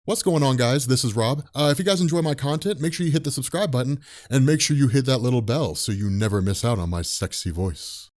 What's going on, guys? This is Rob. If you guys enjoy my content, make sure you hit the subscribe button and make sure you hit that little bell so you never miss out on my sexy voice.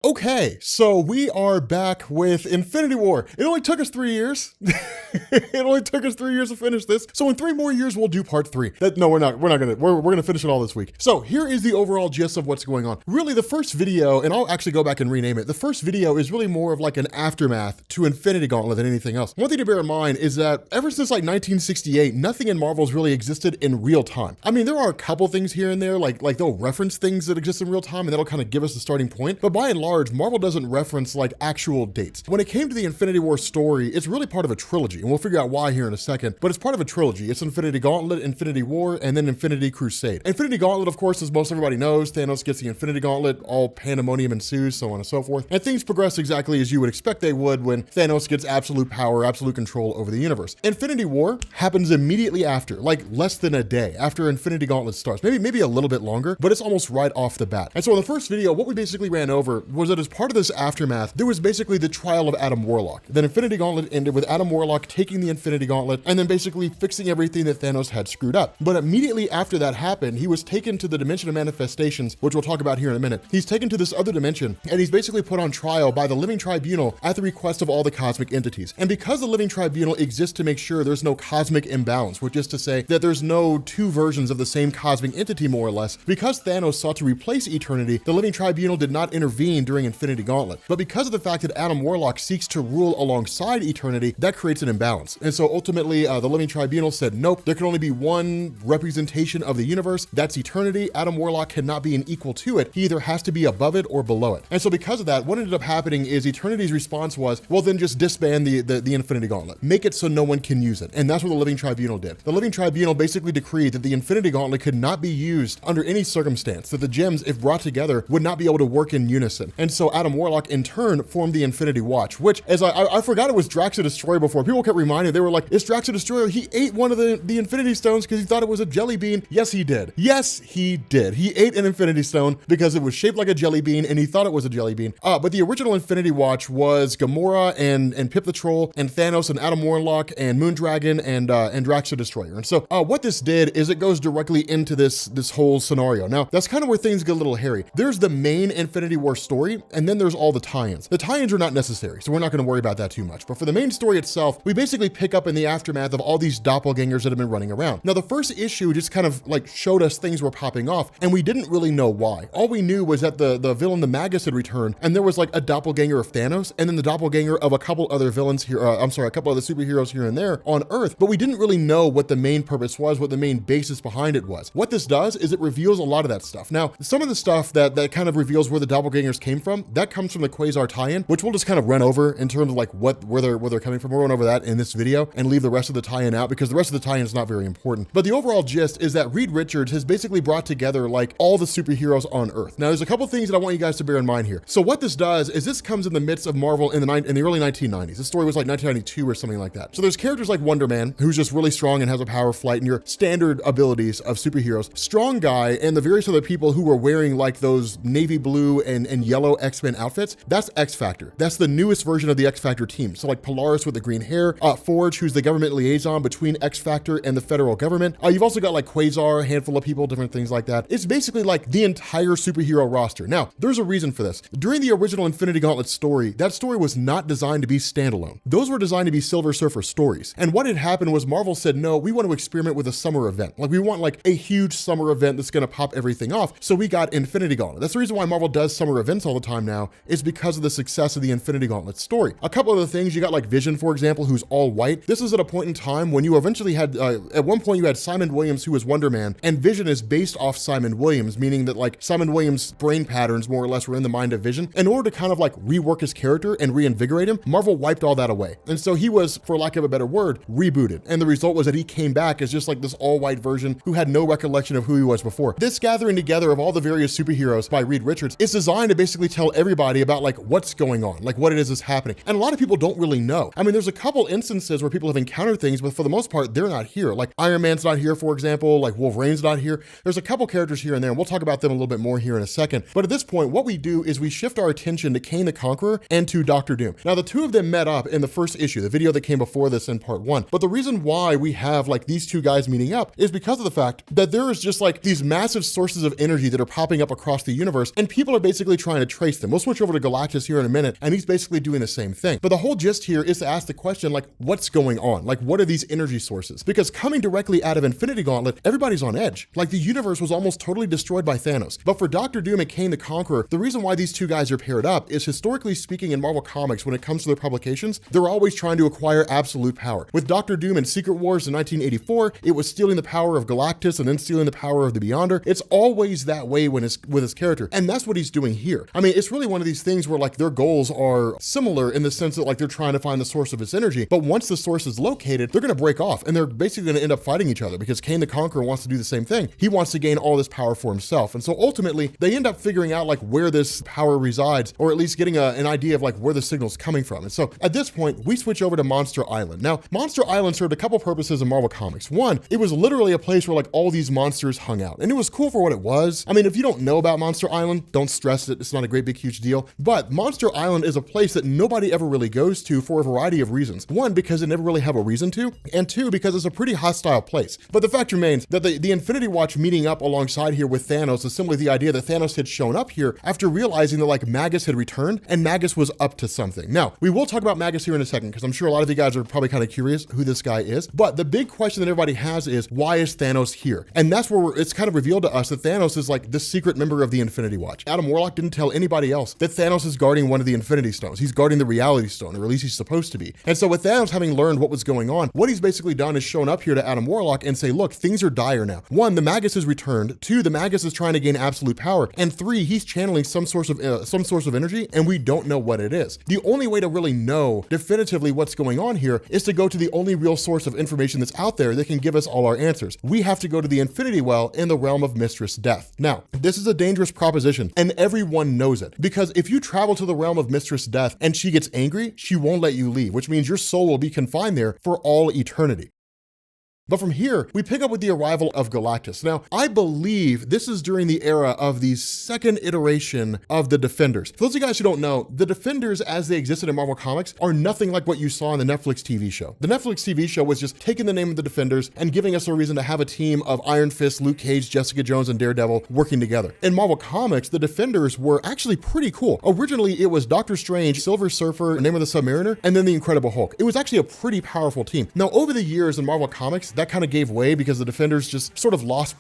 Okay, so we are back with Infinity War. It only took us 3 years. It only took us 3 years to finish this. So in 3 more years, we'll do part 3. No, we're not gonna. We're gonna finish it all this week. So here is the overall gist of what's going on. Really, the first video, and I'll actually go back and rename it. The first video is really more of like an aftermath to Infinity Gauntlet than anything else. One thing to bear in mind is that ever since like 1968, nothing in Marvel's really existed in real time. I mean, there are a couple things here and there, like they'll reference things that exist in real time, and that'll kind of give us the starting point. But by and large, Marvel doesn't reference like actual dates. When it came to the Infinity War story, it's really part of a trilogy, and we'll figure out why here in a second, but it's part of a trilogy. It's Infinity Gauntlet, Infinity War, and then Infinity Crusade. Infinity Gauntlet, of course, as most everybody knows, Thanos gets the Infinity Gauntlet, all pandemonium ensues, so on and so forth, and things progress exactly as you would expect they would when Thanos gets absolute power, absolute control over the universe. Infinity War happens immediately after, like less than a day after Infinity Gauntlet starts, maybe a little bit longer, but it's almost right off the bat. And so in the first video, what we basically ran over was that as part of this aftermath, there was basically the trial of Adam Warlock. Then Infinity Gauntlet ended with Adam Warlock taking the Infinity Gauntlet and then basically fixing everything that Thanos had screwed up. But immediately after that happened, he was taken to the dimension of manifestations, which we'll talk about here in a minute. He's taken to this other dimension, and he's basically put on trial by the Living Tribunal at the request of all the cosmic entities. And because the Living Tribunal exists to make sure there's no cosmic imbalance, which is to say that there's no two versions of the same cosmic entity, more or less, because Thanos sought to replace Eternity, the Living Tribunal did not intervene during Infinity Gauntlet. But because of the fact that Adam Warlock seeks to rule alongside Eternity, that creates an imbalance. And so ultimately, the Living Tribunal said, nope, there can only be one representation of the universe. That's Eternity. Adam Warlock cannot be an equal to it. He either has to be above it or below it. And so because of that, what ended up happening is Eternity's response was, well, then just disband the Infinity Gauntlet. Make it so no one can use it. And that's what the Living Tribunal did. The Living Tribunal basically decreed that the Infinity Gauntlet could not be used under any circumstance, that the gems, if brought together, would not be able to work in unison. And so Adam Warlock, in turn, formed the Infinity Watch, which, as I forgot it was Drax the Destroyer before. People kept reminding, they were like, it's Drax the Destroyer. He ate one of the Infinity Stones because he thought it was a jelly bean. Yes, he did. Yes, he did. He ate an Infinity Stone because it was shaped like a jelly bean and he thought it was a jelly bean. But the original Infinity Watch was Gamora and Pip the Troll and Thanos and Adam Warlock and Moondragon and Drax the Destroyer. And so what this did is it goes directly into this whole scenario. Now, that's kind of where things get a little hairy. There's the main Infinity War story, and then there's all the tie-ins. The tie-ins are not necessary, so we're not going to worry about that too much. But for the main story itself, we basically pick up in the aftermath of all these doppelgangers that have been running around. Now, the first issue just kind of like showed us things were popping off, and we didn't really know why. All we knew was that the villain, the Magus, had returned, and there was like a doppelganger of Thanos, and then the doppelganger of a couple other villains here, a couple other superheroes here and there on Earth, but we didn't really know what the main purpose was, what the main basis behind it was. What this does is it reveals a lot of that stuff. Now, some of the stuff that kind of reveals where the doppelgangers came from, that comes from the Quasar tie-in, which we'll just kind of run over in terms of like where they're coming from. We'll run over that in this video and leave the rest of the tie-in out because the rest of the tie-in is not very important. But the overall gist is that Reed Richards has basically brought together like all the superheroes on Earth. Now, there's a couple things that I want you guys to bear in mind here. So what this does is this comes in the midst of Marvel in the early 1990s. This story was like 1992 or something like that. So there's characters like Wonder Man, who's just really strong and has a power of flight and your standard abilities of superheroes. Strong Guy and the various other people who were wearing like those navy blue and yellow X-Men outfits, that's X-Factor. That's the newest version of the X-Factor team. So like Polaris with the green hair, Forge, who's the government liaison between X-Factor and the federal government. You've also got like Quasar, a handful of people, different things like that. It's basically like the entire superhero roster. Now, there's a reason for this. During the original Infinity Gauntlet story, that story was not designed to be standalone. Those were designed to be Silver Surfer stories. And what had happened was Marvel said, no, we want to experiment with a summer event. Like we want like a huge summer event that's going to pop everything off. So we got Infinity Gauntlet. That's the reason why Marvel does summer events all the time now, is because of the success of the Infinity Gauntlet story. A couple other things, you got like Vision, for example, who's all white. This is at a point in time when you eventually had, at one point you had Simon Williams, who was Wonder Man, and Vision is based off Simon Williams, meaning that like Simon Williams' brain patterns more or less were in the mind of Vision. In order to kind of like rework his character and reinvigorate him, Marvel wiped all that away. And so he was, for lack of a better word, rebooted. And the result was that he came back as just like this all-white version who had no recollection of who he was before. This gathering together of all the various superheroes by Reed Richards is designed to basically basically tell everybody about like what's going on, like what it is that's happening. And a lot of people don't really know. I mean, there's a couple instances where people have encountered things, but for the most part, they're not here. Like Iron Man's not here, for example, like Wolverine's not here. There's a couple characters here and there, and we'll talk about them a little bit more here in a second. But at this point, what we do is we shift our attention to Kane the Conqueror and to Doctor Doom. Now, the two of them met up in the first issue, the video that came before this in part 1. But the reason why we have like these two guys meeting up is because of the fact that there is just like these massive sources of energy that are popping up across the universe, and people are basically trying to trace them. We'll switch over to Galactus here in a minute, and he's basically doing the same thing. But the whole gist here is to ask the question, like, what's going on? Like, what are these energy sources? Because coming directly out of Infinity Gauntlet, everybody's on edge. Like, the universe was almost totally destroyed by Thanos. But for Doctor Doom and Kane the Conqueror, the reason why these two guys are paired up is, historically speaking, in Marvel Comics, when it comes to their publications, they're always trying to acquire absolute power. With Doctor Doom in Secret Wars in 1984, it was stealing the power of Galactus and then stealing the power of the Beyonder. It's always that way with his character. And that's what he's doing here. I mean, it's really one of these things where like their goals are similar in the sense that like they're trying to find the source of its energy, but once the source is located, they're going to break off and they're basically going to end up fighting each other, because Kane the Conqueror wants to do the same thing. He wants to gain all this power for himself. And so ultimately they end up figuring out like where this power resides, or at least getting an idea of like where the signal's coming from. And so at this point, we switch over to Monster Island. Now, Monster Island served a couple purposes in Marvel Comics. One, it was literally a place where like all these monsters hung out, and it was cool for what it was. I mean, if you don't know about Monster Island, don't stress it. It's not a great big huge deal. But Monster Island is a place that nobody ever really goes to for a variety of reasons. One, because they never really have a reason to, and two, because it's a pretty hostile place. But the fact remains that the Infinity Watch meeting up alongside here with Thanos is simply the idea that Thanos had shown up here after realizing that like Magus had returned and Magus was up to something. Now, we will talk about Magus here in a second, because I'm sure a lot of you guys are probably kind of curious who this guy is. But the big question that everybody has is, why is Thanos here? And that's where it's kind of revealed to us that Thanos is like the secret member of the Infinity Watch. Adam Warlock didn't tell anybody else that Thanos is guarding one of the Infinity Stones. He's guarding the Reality Stone, or at least he's supposed to be. And so with Thanos having learned what was going on, what he's basically done is shown up here to Adam Warlock and say, look, things are dire now. One, the Magus has returned. Two, the Magus is trying to gain absolute power. And three, he's channeling some source of energy, and we don't know what it is. The only way to really know definitively what's going on here is to go to the only real source of information that's out there that can give us all our answers. We have to go to the Infinity Well in the realm of Mistress Death. Now, this is a dangerous proposition, and everyone knows it, because if you travel to the realm of Mistress Death and she gets angry, she won't let you leave, which means your soul will be confined there for all eternity. But from here, we pick up with the arrival of Galactus. Now, I believe this is during the era of the second iteration of the Defenders. For those of you guys who don't know, the Defenders as they existed in Marvel Comics are nothing like what you saw in the Netflix TV show. The Netflix TV show was just taking the name of the Defenders and giving us a reason to have a team of Iron Fist, Luke Cage, Jessica Jones, and Daredevil working together. In Marvel Comics, the Defenders were actually pretty cool. Originally, it was Doctor Strange, Silver Surfer, Name of the Submariner, and then the Incredible Hulk. It was actually a pretty powerful team. Now, over the years in Marvel Comics, that kind of gave way because the Defenders just sort of lost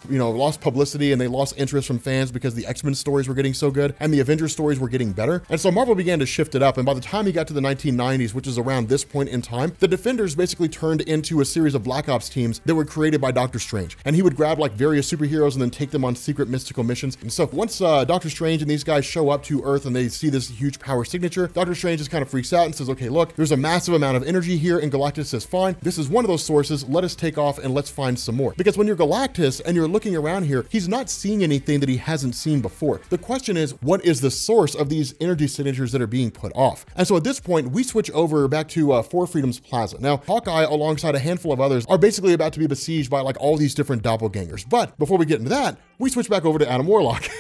publicity, and they lost interest from fans because the X-Men stories were getting so good and the Avengers stories were getting better. And so Marvel began to shift it up. And by the time he got to the 1990s, which is around this point in time, the Defenders basically turned into a series of Black Ops teams that were created by Doctor Strange. And he would grab like various superheroes and then take them on secret mystical missions. And so once Doctor Strange and these guys show up to Earth and they see this huge power signature, Doctor Strange just kind of freaks out and says, okay, look, there's a massive amount of energy here. And Galactus says, fine, this is one of those sources. Let us take off and let's find some more. Because when you're Galactus and you're looking around here, he's not seeing anything that he hasn't seen before. The question is, what is the source of these energy signatures that are being put off? And so at this point, we switch over back to Four Freedoms Plaza. Now, Hawkeye, alongside a handful of others, are basically about to be besieged by like all these different doppelgangers. But before we get into that, we switch back over to Adam Warlock.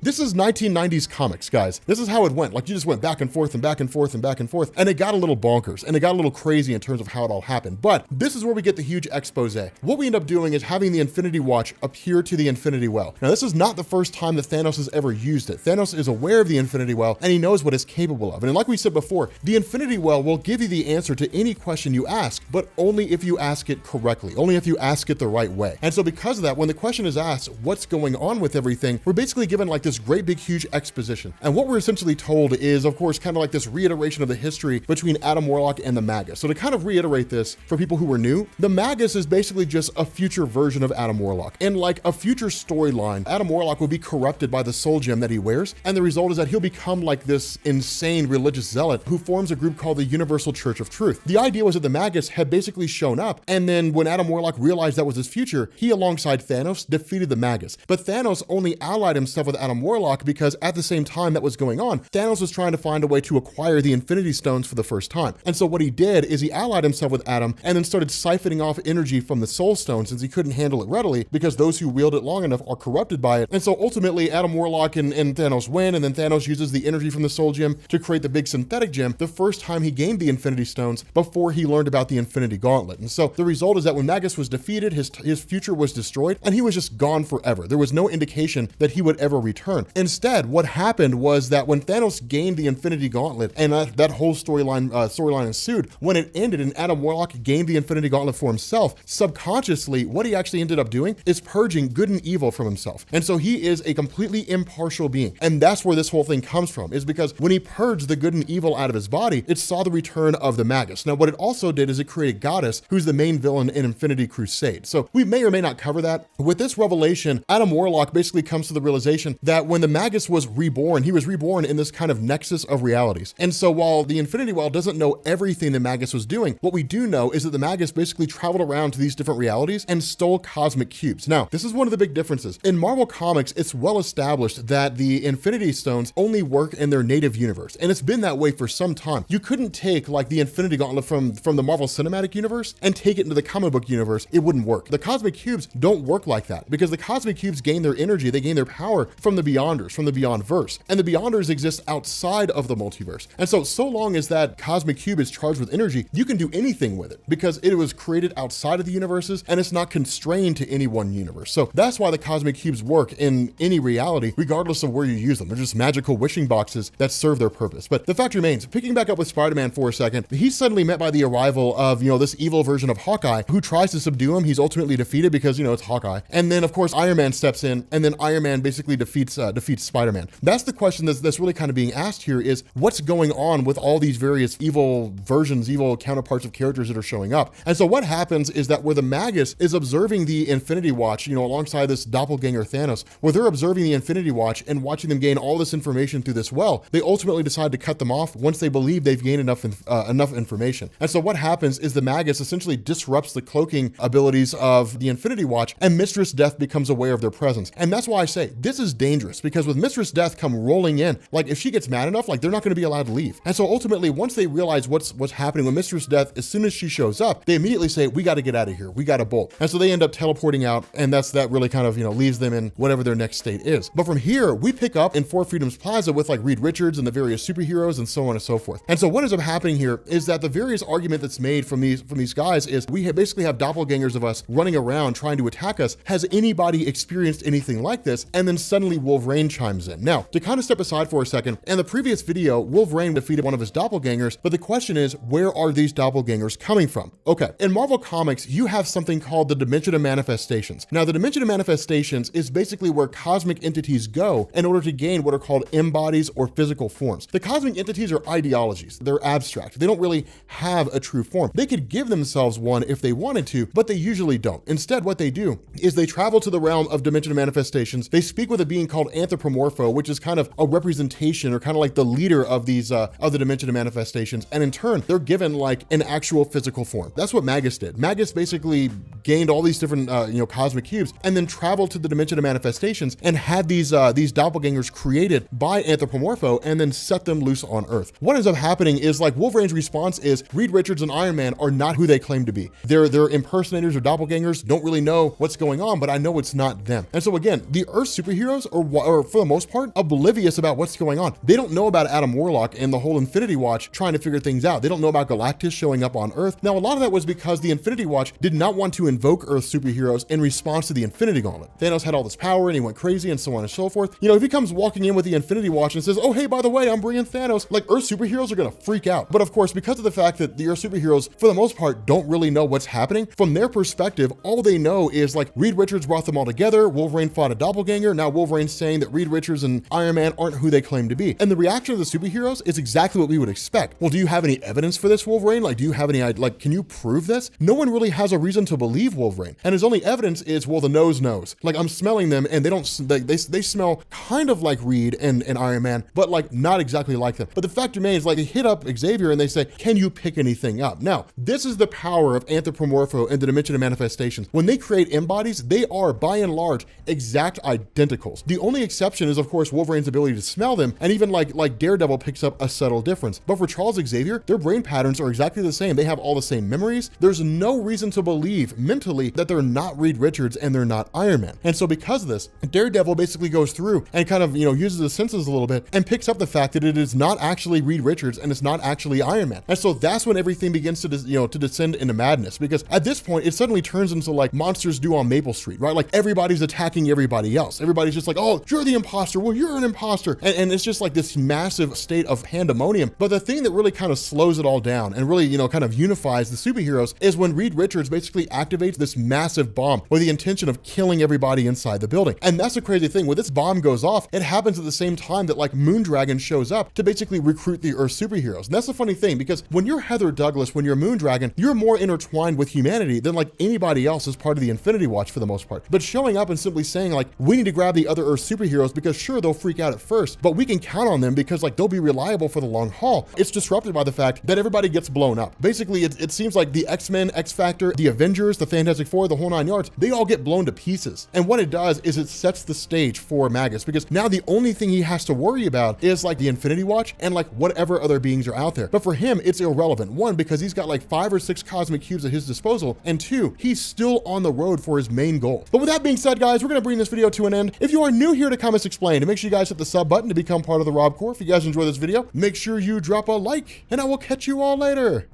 This is 1990s comics, guys. This is how it went. Like, you just went back and forth and back and forth and back and forth, and it got a little bonkers and it got a little crazy in terms of how it all happened. But this is where we get the huge expose. What we end up doing is having the Infinity Watch appear to the Infinity Well. Now, this is not the first time that Thanos has ever used it. Thanos is aware of the Infinity Well, and he knows what it's capable of. And like we said before, the Infinity Well will give you the answer to any question you ask, but only if you ask it correctly, only if you ask it the right way. And so because of that, when the question is asked, what's going on with everything, we're basically given like this great big huge exposition. And what we're essentially told is, of course, kind of like this reiteration of the history between Adam Warlock and the Magus. So to kind of reiterate this for people who were new, the Magus is basically just a future version of Adam Warlock. In like a future storyline, Adam Warlock will be corrupted by the soul gem that he wears, and the result is that he'll become like this insane religious zealot who forms a group called the Universal Church of Truth. The idea was that the Magus had basically shown up, and then when Adam Warlock realized that was his future, he alongside Thanos defeated the Magus. But Thanos only allied himself with with Adam Warlock because at the same time that was going on, Thanos was trying to find a way to acquire the Infinity Stones for the first time. And so what he did is he allied himself with Adam and then started siphoning off energy from the Soul Stone since he couldn't handle it readily because those who wield it long enough are corrupted by it. And so ultimately Adam Warlock and Thanos win, and then Thanos uses the energy from the Soul Gem to create the big synthetic gem the first time he gained the Infinity Stones before he learned about the Infinity Gauntlet. And so the result is that when Magus was defeated, his future was destroyed and he was just gone forever. There was no indication that he would ever return. Instead, what happened was that when Thanos gained the Infinity Gauntlet and that whole storyline ensued, when it ended and Adam Warlock gained the Infinity Gauntlet for himself, subconsciously what he actually ended up doing is purging good and evil from himself. And so he is a completely impartial being. And that's where this whole thing comes from, is because when he purged the good and evil out of his body, it saw the return of the Magus. Now what it also did is it created Goddess, who's the main villain in Infinity Crusade. So we may or may not cover that. With this revelation, Adam Warlock basically comes to the realization that when the Magus was reborn, he was reborn in this kind of nexus of realities. And so while the Infinity Well doesn't know everything the Magus was doing, what we do know is that the Magus basically traveled around to these different realities and stole cosmic cubes. Now, this is one of the big differences. In Marvel Comics, it's well established that the Infinity Stones only work in their native universe. And it's been that way for some time. You couldn't take like the Infinity Gauntlet from the Marvel Cinematic Universe and take it into the comic book universe. It wouldn't work. The cosmic cubes don't work like that because the cosmic cubes gain their energy, they gain their power from the Beyonders, from the Beyondverse. And the Beyonders exist outside of the multiverse. And so long as that cosmic cube is charged with energy, you can do anything with it because it was created outside of the universes and it's not constrained to any one universe. So that's why the cosmic cubes work in any reality, regardless of where you use them. They're just magical wishing boxes that serve their purpose. But the fact remains, picking back up with Spider-Man for a second, he's suddenly met by the arrival of, this evil version of Hawkeye who tries to subdue him. He's ultimately defeated because, it's Hawkeye. And then of course, Iron Man steps in and then Iron Man basically defeats Spider-Man. That's the question that's really kind of being asked here is what's going on with all these various evil versions, evil counterparts of characters that are showing up. And so what happens is that where the Magus is observing the Infinity Watch, alongside this Doppelganger Thanos, where they're observing the Infinity Watch and watching them gain all this information through this well, they ultimately decide to cut them off once they believe they've gained enough information. And so what happens is the Magus essentially disrupts the cloaking abilities of the Infinity Watch and Mistress Death becomes aware of their presence. And that's why I say this is dangerous because with Mistress Death come rolling in, like if she gets mad enough, like they're not going to be allowed to leave. And so ultimately, once they realize what's happening with Mistress Death, as soon as she shows up, they immediately say, we got to get out of here. We got to bolt. And so they end up teleporting out. And that really kind of, leaves them in whatever their next state is. But from here, we pick up in Four Freedoms Plaza with like Reed Richards and the various superheroes and so on and so forth. And so what ends up happening here is that the various argument that's made from these guys is we basically have doppelgangers of us running around trying to attack us. Has anybody experienced anything like this? And then suddenly Wolverine chimes in. Now, to kind of step aside for a second, in the previous video, Wolverine defeated one of his doppelgangers, but the question is, where are these doppelgangers coming from? Okay, in Marvel Comics, you have something called the Dimension of Manifestations. Now, the Dimension of Manifestations is basically where cosmic entities go in order to gain what are called embodies or physical forms. The cosmic entities are ideologies. They're abstract. They don't really have a true form. They could give themselves one if they wanted to, but they usually don't. Instead, what they do is they travel to the realm of Dimension of Manifestations. They speak with a being called Anthropomorpho, which is kind of a representation or kind of like the leader of these of the Dimension of Manifestations. And in turn, they're given like an actual physical form. That's what Magus did. Magus basically gained all these different cosmic cubes and then traveled to the Dimension of Manifestations and had these doppelgangers created by Anthropomorpho and then set them loose on Earth. What ends up happening is like Wolverine's response is Reed Richards and Iron Man are not who they claim to be. They're impersonators or doppelgangers, don't really know what's going on, but I know it's not them. And so again, the Earth superheroes are for the most part oblivious about what's going on. They don't know about Adam Warlock and the whole Infinity Watch trying to figure things out. They don't know about Galactus showing up on Earth. Now, a lot of that was because the Infinity Watch did not want to invoke Earth superheroes in response to the Infinity Gauntlet. Thanos had all this power and he went crazy and so on and so forth. If he comes walking in with the Infinity Watch and says, oh, hey, by the way, I'm bringing Thanos, like Earth superheroes are going to freak out. But of course, because of the fact that the Earth superheroes, for the most part, don't really know what's happening, from their perspective, all they know is like Reed Richards brought them all together. Wolverine fought a doppelganger. Now Wolverine's saying that Reed Richards and Iron Man aren't who they claim to be. And the reaction of the superheroes is exactly what we would expect. Well, do you have any evidence for this, Wolverine? Like, do you have any, like, can you prove this? No one really has a reason to believe Wolverine. And his only evidence is, well, the nose knows. Like, I'm smelling them and they smell kind of like Reed and Iron Man, but like not exactly like them. But the fact remains, like, they hit up Xavier and they say, can you pick anything up? Now, this is the power of Anthropomorpho and the Dimension of Manifestations. When they create embodies, they are by and large exact identicals. superheroes. The only exception is, of course, Wolverine's ability to smell them, and even like Daredevil picks up a subtle difference. But for Charles Xavier, their brain patterns are exactly the same. They have all the same memories. There's no reason to believe mentally that they're not Reed Richards and they're not Iron Man. And so because of this, Daredevil basically goes through and kind of, uses his senses a little bit and picks up the fact that it is not actually Reed Richards and it's not actually Iron Man. And so that's when everything begins to, to descend into madness, because at this point, it suddenly turns into like monsters do on Maple Street, right? Like everybody's attacking everybody else. Everybody's just like, oh, you're the imposter. Well, you're an imposter. And it's just like this massive state of pandemonium. But the thing that really kind of slows it all down and really, kind of unifies the superheroes is when Reed Richards basically activates this massive bomb with the intention of killing everybody inside the building. And that's the crazy thing. When this bomb goes off, it happens at the same time that like Moondragon shows up to basically recruit the Earth superheroes. And that's the funny thing, because when you're Heather Douglas, when you're Moondragon, you're more intertwined with humanity than like anybody else as part of the Infinity Watch for the most part. But showing up and simply saying like, we need to grab the other Earth superheroes because sure, they'll freak out at first, but we can count on them because like they'll be reliable for the long haul. It's disrupted by the fact that everybody gets blown up. Basically, it seems like the X-Men, X-Factor, the Avengers, the Fantastic Four, the whole 9 yards, they all get blown to pieces. And what it does is it sets the stage for Magus, because now the only thing he has to worry about is like the Infinity Watch and like whatever other beings are out there. But for him, it's irrelevant. One, because he's got like 5 or 6 cosmic cubes at his disposal, and 2, he's still on the road for his main goal. But with that being said, guys, we're gonna bring this video to an end. If you are new here to Comics Explained, make sure you guys hit the sub button to become part of the Rob Corps. If you guys enjoy this video, make sure you drop a like, and I will catch you all later.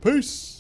Peace.